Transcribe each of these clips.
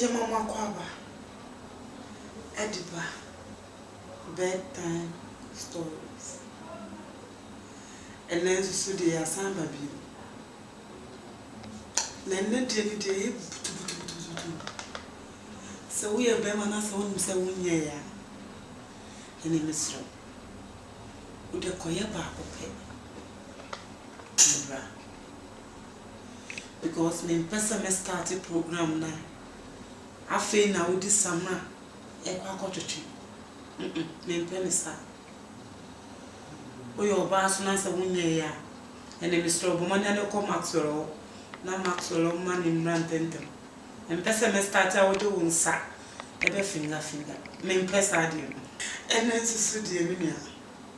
Mama Kwaba, Ediba, bedtime stories. And then to study a samba view. Then let any day. So we are Bemanas on 7 years. And in Miss Room. With a Koyaba pay. Because me person me started program now. I feel now with this summer. Me penisa. O your boss na se wunye ya. Ene Mr. Obumani ane ko Maxwell. Na Maxwell man in rantentem. Me pesa me start a wodo unsa. Ebe finger. Me pesa ade. Ene susu de me nia.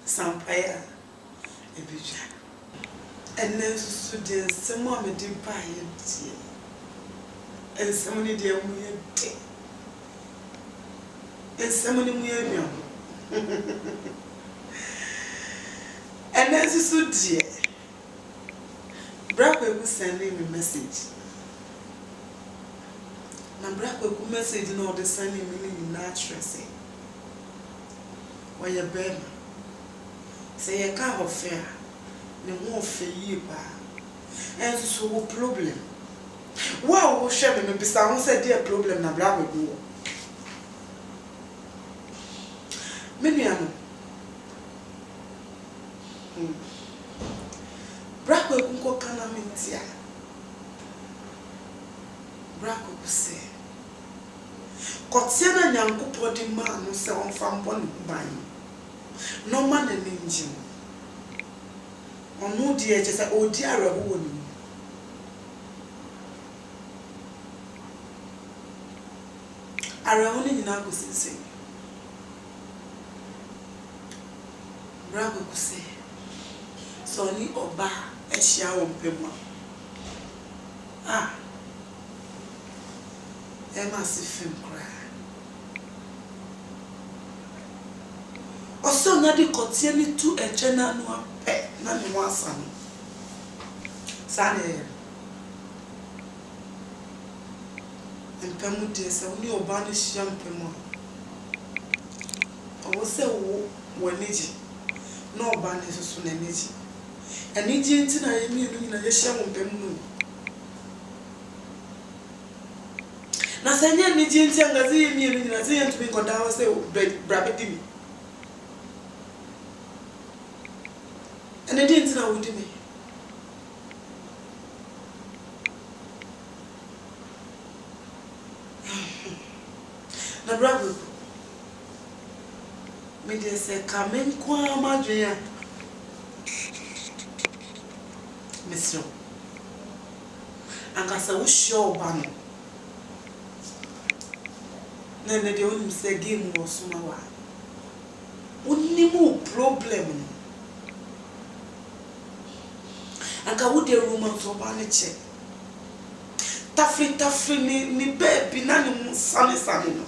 Sampaya. Ebija. Ene susu de se mo me di pa ye tie. En se mo ni de mu ye de. En semoni muye and then so dear. Brother will send me a message. Na brother will message in all the sending me natural say. Why your baby? Say a car of fair. No more for you ba. And so problem. Wow, share me be sound said dear problem na brother will. Miniano. Brako kunko kana mintia. Brako kuse. Kotiana nyankupo di manu se onfampo ni banyi. No man e ninjin. Onu di eje se odi arewo woni. Arewo ni nyina gosinse. Bravo kuse. So ni oba ehia wompema. Emma si film cry. Oso na di kotie ni tu echena no ape na ni wasa no. Sane. Mpemu de se oni oba ni hia mpema. Owo se wo waniji. No ban is soon energy. And Indian tina yemi na yeshia wompemu. Na senya ni jinti angazi yemi na senya to be godawa say brabedi. And I didn't know what me. Na bravo. Me dey say kamen kwa madria. Monsieur. Angasa wo show bano. Na dey won say game wo suma wa. Wonni mu problem. Anga wo dey room to ba ne che. Tafri ni baby na ni sane no.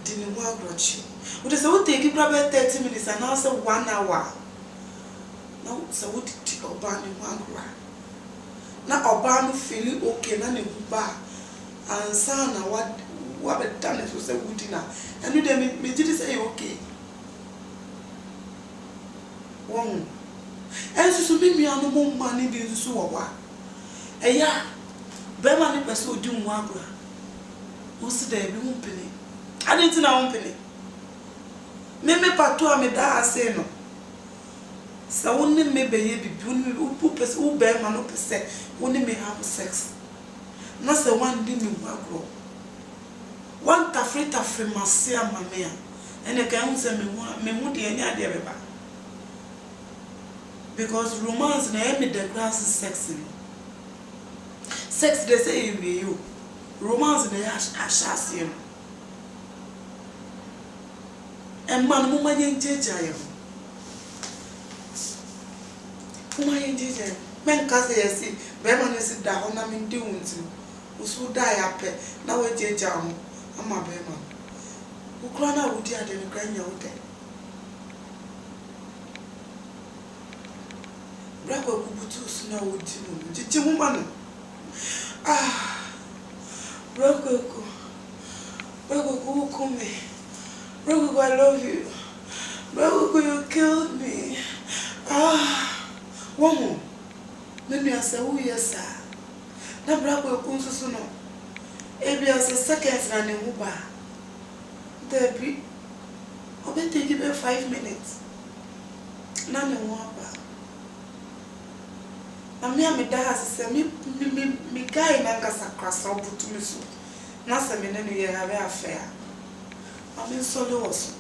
Dini wa grochi. Would say we take about 30 minutes and now say 1 hour. Now so we take oba ni wa gro. Na oba no feel okay na ne ba. Ansa na wa be done so say we dinner. And you dey me did say okay. Won. And so me anu mo mani bi so wa. Eya be ma ni person odi mu agro. Wo se dey bi mu pini. I didn't know company. Me patu ameda ase no. Sa woni me be ye bibi woni u pese u be ma no pese woni me have sex. Na se one di me agro. One tafri masia mamea. Ene ka hu se me mu de anya de beba. Because romance na me the grass is sexy. Sex they say you. Romance na ya ashasi. And man, Mumma Yenjaja. Mumma Yenjaja. Men Cassie, see, Beman is down, I mean, doing to. Who should die up here? Now a jam, I'm a Beman. Who crown out with you at the grand hotel. Bravo Kubutu snow with you, woman. who come me? Bro, I love you. Bro, you killed me. Ah, one more. Maybe I say, oh yes, sir. Na brabo kunsusu no. Ebi ase seconds na ne ho ba. Debi. Obe take be 5 minutes. Na ne ho ba. Na me da ase me guy na ngasa kwasa obutu me so. Na se me ne no ye have affair. Ami solo was.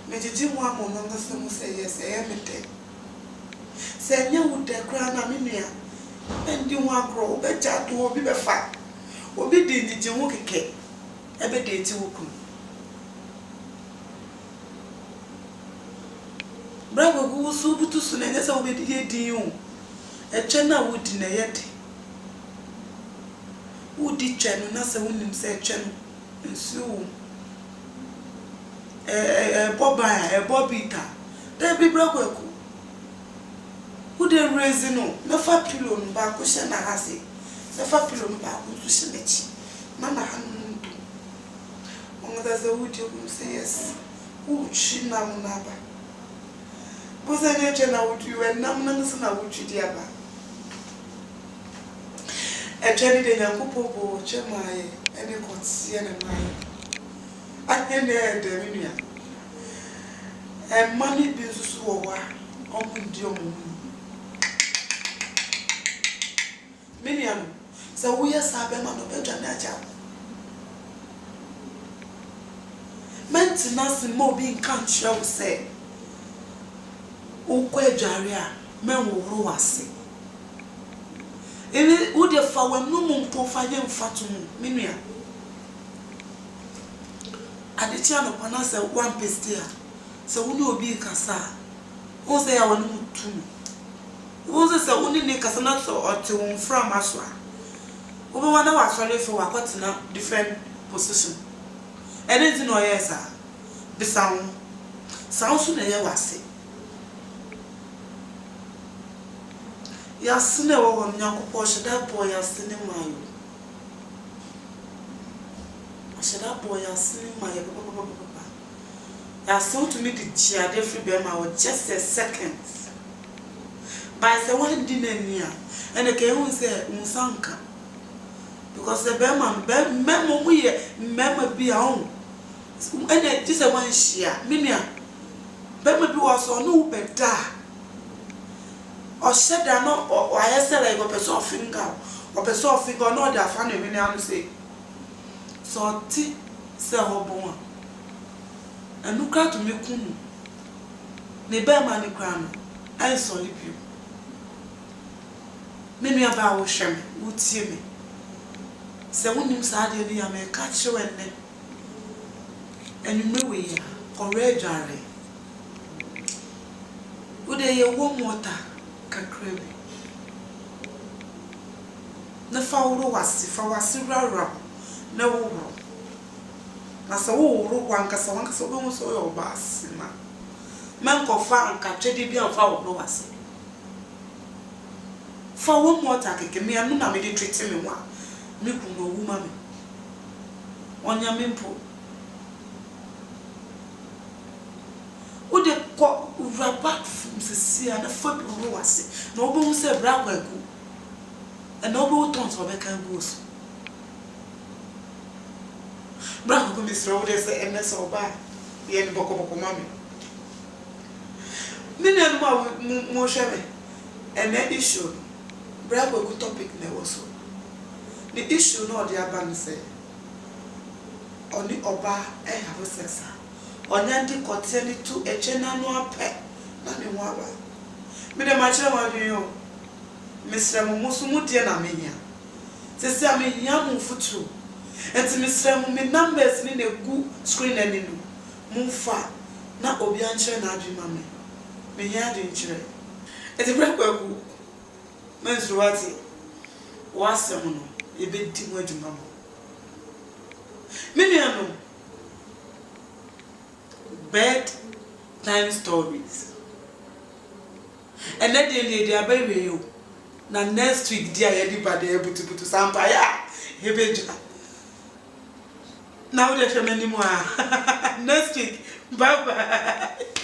Me didi mo amo no ngasa mo say yes, me te. Se nya wo de kra na me nua. Endi ho agro obeja to obi be fa. Obi di ndidi ho keke. Ebe de ti wo kun. Bravo go so butu so na nyesa obi di din o. Eche na wo di na ye di. Wo di twa no na se wonim se eche no. Nsu bobita. There be bravo ko. Who they raise no? Me fa pillow no ba ko she na hase. Me fa pillow no ba ko to she mechi. Mama hanu do. Onga da ze wo di o say yes. Wo chi na mo na ba. Bo se ne che na wo di we na mo na se na wo chi di aba. E che ni de Nyankopon bo che mai e ne ko tie na mai. Anye ne de mi nua. E mani bi susu wo wa. Omu di omu. Miniano, so we are sabe man of Benjamin. Maintenance in Mobi can't show say. Ukwe Jaria, men will ruasi. It would have found no moon profile fatum, Minia. At the channel upon us 1 piece there, so we will be Cassa. Who say I want to me? Who say only Nicasana or to from Aswa? Over 1 hour, sorry for a cotton different position. Anything or yes, sir. The sound sounds soon a was. Yes, no one young portion that boy has seen in my. I said that boy has seen my. I saw to me the chair every bema or just a second. By the one dinner near, and the king say Musanka. Because the Bema, Memo, we Memo be our own. And this is one sheer, Minia. Bema be was on no better. Or said that no, or I said I got a soft finger, or a soft finger, no, that funny when I say. So, tea, say, Hobon. And look out to me, Kunu. The Bema ni crown, I saw you. Many of our shame would see me. So when you said I may catch you and you know we are already. Would they warm water can crave? The foul was if I was rubber, no. As a wool, one cast one so almost oil bass. Man called Fan captured the beer of our blowers. For 1 more take me and no made treat me one. Me could no woman. On your mimpo. Would they call back from Cecilia and a foot was no one said Bravo and no boat tons of a can goose. Bravo, Miss Rhodes, and that's all bad. The end of Mammy. Many and more shabby. And that issue. Bravo good topic never so. The issue no the abandon say. Only Oba have a sessa. Onyanti koteli to a chena no pet. Nani waba. Me the macha wa you. Mr. Musumutia na menya. Say I mean yamu futu. And to Mr. Me numbers in a good screen and in Mufa. Na obianche na adwuma me. Me ya de nchire. Eti brabo Mensu wati wasem no ebedi mu adwuma mo miniano bed time stories and then they are very you na next week dia ye di bade ebutubutu sampa ya hebeja Now there's your many more. Next week. Bye bye.